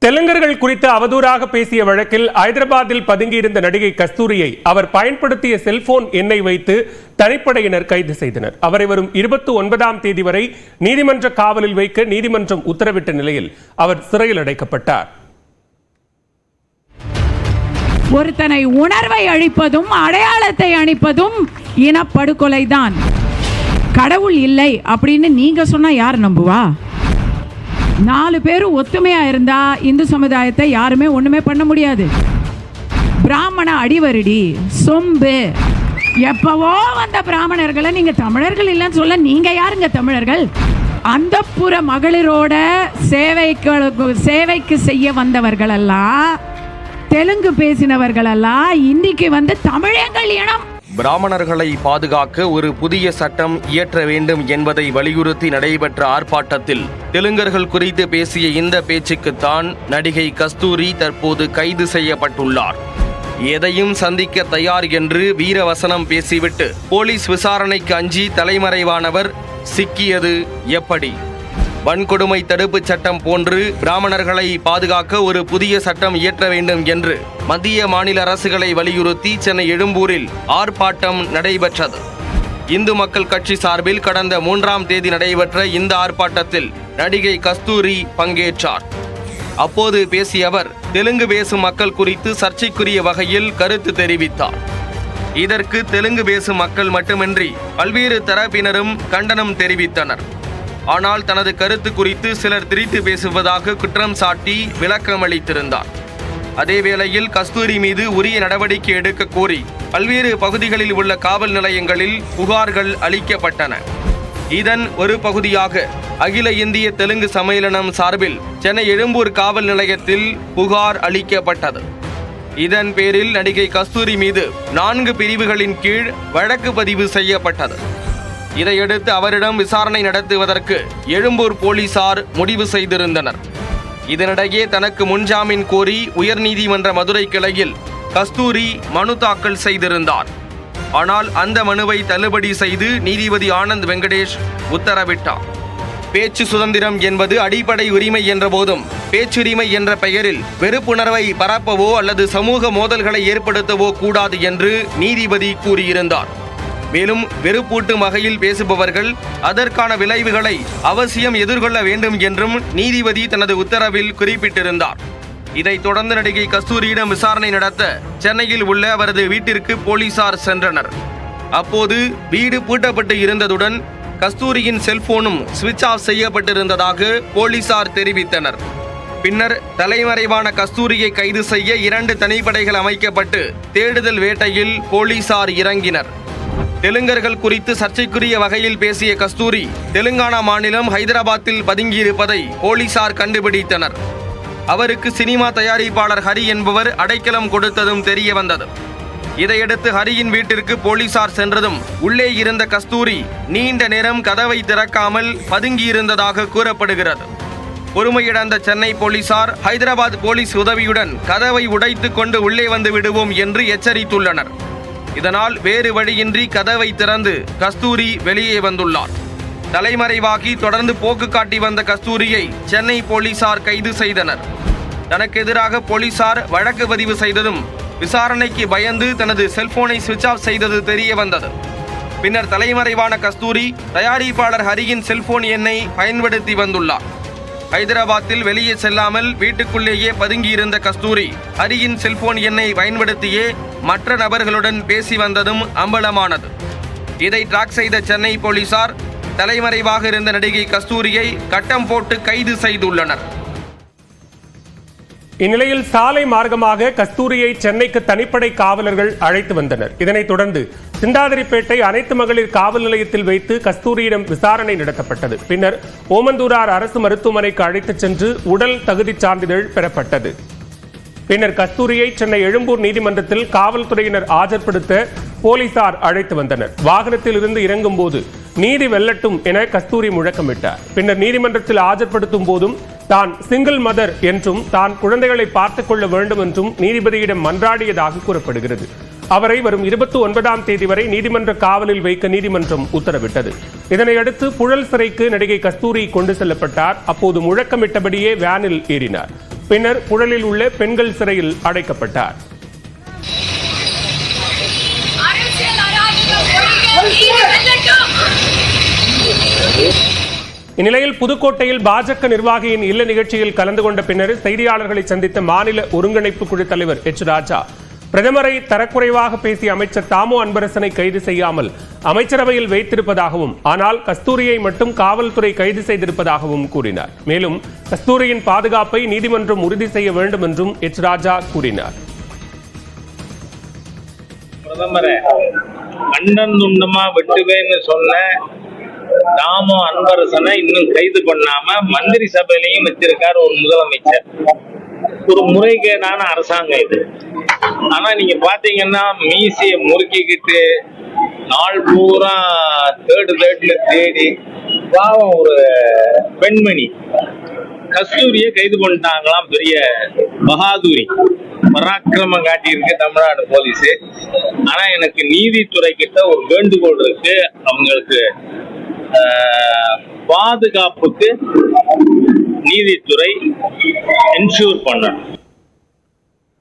தெலுங்கர்கள் குறித்து அவதூறாக பேசிய வழக்கில் ஐதராபாத்தில் பதுங்கியிருந்த நடிகை கஸ்தூரியை அவர் பயன்படுத்திய செல்போன் எண்ணை வைத்து தனிப்படையினர் கைது செய்தனர். அவரை வரும் 29ஆம் தேதி வரை நீதிமன்ற காவலில் வைக்க நீதிமன்றம் உத்தரவிட்ட நிலையில் அவர் சிறையில் அடைக்கப்பட்டார். ஒருத்தனை உணர்வை அழிப்பதும் அடையாளத்தை அழிப்பதும் இனப்படுகொலைதான். கடவுள் இல்லை அப்படின்னு நீங்க சொன்னா யார் நம்புவா? 4 பேரும் ஒத்துமையா இருந்தா இந்து சமுதாயத்தை யாருமே ஒண்ணுமே பண்ண முடியாது. பிராமண அடிவருடி சொம்பு எப்பவோ வந்த பிராமணர்களை நீங்க தமிழர்கள் இல்லைன்னு சொல்ல நீங்க யாருங்க தமிழர்கள்? அந்தப்புற மகளிரோட சேவைக்கு செய்ய வந்தவர்கள் எல்லாம், தெலுங்கு பேசினவர்கள் எல்லாம் இன்னைக்கு வந்து தமிழங்கள் இனம். பிராமணர்களை பாதுகாக்க ஒரு புதிய சட்டம் இயற்ற வேண்டும் என்பதை வலியுறுத்தி நடைபெற்ற ஆர்ப்பாட்டத்தில் தெலுங்கர்கள் குறித்து பேசிய இந்த பேச்சுக்குத்தான் நடிகை கஸ்தூரி தற்போது கைது செய்யப்பட்டுள்ளார். எதையும் சந்திக்க தயார் என்று வீரவசனம் பேசிவிட்டு போலீஸ் விசாரணைக்கு அஞ்சி தலைமறைவானவர் சிக்கியது எப்படி? வன்கொடுமை தடுப்பு சட்டம் போன்று பிராமணர்களை பாதுகாக்க ஒரு புதிய சட்டம் இயற்ற வேண்டும் என்று மத்திய மாநில அரசுகளை வலியுறுத்தி சென்னை எழும்பூரில் ஆர்ப்பாட்டம் நடைபெற்றது. இந்து மக்கள் கட்சி சார்பில் கடந்த 3ஆம் தேதி நடைபெற்ற இந்த ஆர்ப்பாட்டத்தில் நடிகை கஸ்தூரி பங்கேற்றார். அப்போது பேசிய அவர் தெலுங்கு பேசும் மக்கள் குறித்து சர்ச்சைக்குரிய வகையில் கருத்து தெரிவித்தார். இதற்கு தெலுங்கு பேசும் மக்கள் மட்டுமின்றி பல்வேறு தரப்பினரும் கண்டனம் தெரிவித்தனர். ஆனால் தனது கருத்து குறித்து சிலர் திரித்து பேசுவதாக குற்றம் சாட்டி விளக்கமளித்திருந்தார். அதேவேளையில் கஸ்தூரி மீது உரிய நடவடிக்கை எடுக்க கோரி பல்வேறு பகுதிகளில் உள்ள காவல் நிலையங்களில் புகார்கள் அளிக்கப்பட்டன. இதன் ஒரு பகுதியாக அகில இந்திய தெலுங்கு சம்மேளனம் சார்பில் சென்னை எழும்பூர் காவல் நிலையத்தில் புகார் அளிக்கப்பட்டது. இதன் பேரில் நடிகை கஸ்தூரி மீது 4 பிரிவுகளின் கீழ் வழக்கு பதிவு செய்யப்பட்டது. இதையடுத்து அவரிடம் விசாரணை நடத்துவதற்கு எழும்பூர் போலீசார் முடிவு செய்திருந்தனர். இதனிடையே தனக்கு முன்ஜாமீன் கோரி உயர்நீதிமன்ற மதுரை கிளையில் கஸ்தூரி மனு தாக்கல் செய்திருந்தார். ஆனால் அந்த மனுவை தள்ளுபடி செய்து நீதிபதி ஆனந்த் வெங்கடேஷ் உத்தரவிட்டார். பேச்சு சுதந்திரம் என்பது அடிப்படை உரிமை என்ற போதும் பேச்சுரிமை என்ற பெயரில் வெறுப்புணர்வை பரப்பவோ அல்லது சமூக மோதல்களை ஏற்படுத்தவோ கூடாது என்று நீதிபதி கூறியிருந்தார். மேலும் வெறுப்பூட்டும் வகையில் பேசுபவர்கள் அதற்கான விளைவுகளை அவசியம் எதிர்கொள்ள வேண்டும் என்றும் நீதிபதி தனது உத்தரவில் குறிப்பிட்டிருந்தார். இதைத் தொடர்ந்து நடிகை கஸ்தூரியிடம் விசாரணை நடத்த சென்னையில் உள்ள அவரது வீட்டிற்கு போலீசார் சென்றனர். அப்போது வீடு பூட்டப்பட்டு இருந்ததுடன் கஸ்தூரியின் செல்போனும் சுவிட்ச் ஆஃப் செய்யப்பட்டிருந்ததாக போலீசார் தெரிவித்தனர். பின்னர் தலைமறைவான கஸ்தூரியை கைது செய்ய 2 தனிப்படைகள் அமைக்கப்பட்டு தேடுதல் வேட்டையில் போலீசார் இறங்கினர். தெலுங்கர்கள் குறித்து சர்ச்சைக்குரிய வகையில் பேசிய கஸ்தூரி தெலுங்கானா மாநிலம் ஹைதராபாத்தில் பதுங்கியிருப்பதை போலீசார் கண்டுபிடித்தனர். அவருக்கு சினிமா தயாரிப்பாளர் ஹரி என்பவர் அடைக்கலம் கொடுத்ததும் தெரிய வந்தது. இதையடுத்து ஹரியின் வீட்டிற்கு போலீசார் சென்றதும் உள்ளே இருந்த கஸ்தூரி நீண்ட நேரம் கதவை திறக்காமல் பதுங்கியிருந்ததாக கூறப்படுகிறது. பொறுமையிழந்த சென்னை போலீசார் ஹைதராபாத் போலீஸ் உதவியுடன் கதவை உடைத்து கொண்டு உள்ளே வந்து விடுவோம் என்று எச்சரித்துள்ளனர். இதனால் வேறு வழியின்றி கதவை திறந்து கஸ்தூரி வெளியே வந்துள்ளார். தலைமறைவாகி தொடர்ந்து போக்கு காட்டி வந்த கஸ்தூரியை சென்னை போலீசார் கைது செய்தனர். தனக்கு எதிராக போலீசார் வழக்கு பதிவு செய்ததும் விசாரணைக்கு பயந்து தனது செல்போனை சுவிட்ச் ஆஃப் செய்தது தெரிய வந்தது. பின்னர் தலைமறைவான கஸ்தூரி தயாரிப்பாளர் ஹரியின் செல்போன் எண்ணை பயன்படுத்தி வந்துள்ளார். ஹைதராபாத்தில் வெளியே செல்லாமல் வீட்டுக்குள்ளேயே பதுங்கியிருந்த கஸ்தூரி ஹரியின் செல்போன் எண்ணை பயன்படுத்தியே மற்ற நபர்களுடன் பேசி வந்ததும் அம்பலமானது. இதை ட்ராக் செய்த சென்னை போலீசார் தலைமறைவாக இருந்த நடிகை கஸ்தூரியை கட்டம் போட்டு கைது செய்துள்ளனர். இந்நிலையில் சாலை மார்க்கமாக கஸ்தூரியை சென்னைக்கு தனிப்படை காவலர்கள் அழைத்து வந்தனர். இதனைத் தொடர்ந்து சிந்தாதிரிப்பேட்டை அனைத்து மகளிர் காவல் நிலையத்தில் வைத்து கஸ்தூரியிடம் விசாரணை நடத்தப்பட்டது. பின்னர் ஓமந்தூரார் அரசு மருத்துவமனைக்கு அழைத்துச் சென்று உடல் தகுதி சான்றிதழ் பெறப்பட்டது. பின்னர் கஸ்தூரியை சென்னை எழும்பூர் நீதிமன்றத்தில் காவல்துறையினர் ஆஜர்படுத்த போலீசார் அழைத்து வந்தனர். வாகனத்தில் இருந்து இறங்கும் போது நீதி வெல்லட்டும் என கஸ்தூரி முழக்கமிட்டார். பின்னர் நீதிமன்றத்தில் ஆஜர்படுத்தும் போதும் தான் சிங்கிள் மதர் என்றும் தான் குழந்தைகளை பார்த்துக் கொள்ள வேண்டும் என்றும் நீதிபதியிடம் மன்றாடியதாக கூறப்படுகிறது. அவரை வரும் 29ஆம் தேதி வரை நீதிமன்ற காவலில் வைக்க நீதிமன்றம் உத்தரவிட்டது. இதனையடுத்து புழல் சிறைக்கு நடிகை கஸ்தூரி கொண்டு செல்லப்பட்டார். அப்போது முழக்கமிட்டபடியே வேனில் ஏறினார். பின்னர் புழலில் உள்ள பெண்கள் சிறையில் அடைக்கப்பட்டார். இந்நிலையில் புதுக்கோட்டையில் பாஜக நிர்வாகியின் இல்ல நிகழ்ச்சியில் கலந்து கொண்ட பின்னர் செய்தியாளர்களை சந்தித்த மாநில ஒருங்கிணைப்பு குழு தலைவர் எச். ராஜா, பிரதமரை தரக்குறைவாக பேசிய அமைச்சர் தாமோ அன்பரசனை கைது செய்யாமல் அமைச்சரவையில் வைத்திருப்பதாகவும், ஆனால் கஸ்தூரியை மட்டும் காவல்துறை கைது செய்திருப்பதாகவும் கூறினார். மேலும் கஸ்தூரியின் பாதுகாப்பை நீதிமன்றம் உறுதி செய்ய வேண்டும் என்றும் எச். ராஜா கூறினார். பிரதமரை அண்ணன் துண்டமா வெட்டுவேன்னு சொன்ன தாமோ அன்பரசனை இன்னும் கைது பண்ணாம மந்திரி சபையிலையும் வச்சிருக்காரு ஒரு முதலமைச்சர். ஒரு முறைகேடான அரசாங்கம் இது. ஆனா நீங்க பாத்தீங்கன்னா மீசிய முறுக்கிக்கிட்டு நாள் பூரா தேடுல தேடி பாவம் ஒரு பெண்மணி கஸ்தூரிய கைது பண்ணிட்டாங்களாம். பெரிய பகாதுரி பராக்கிரமம் காட்டியிருக்கு தமிழ்நாடு போலீஸ். ஆனா எனக்கு நீதித்துறை கிட்ட ஒரு வேண்டுகோள் இருக்கு, அவங்களுக்கு பாதுகாப்புக்கு நீதித்துறை என்ஷூர் பண்ணணும்.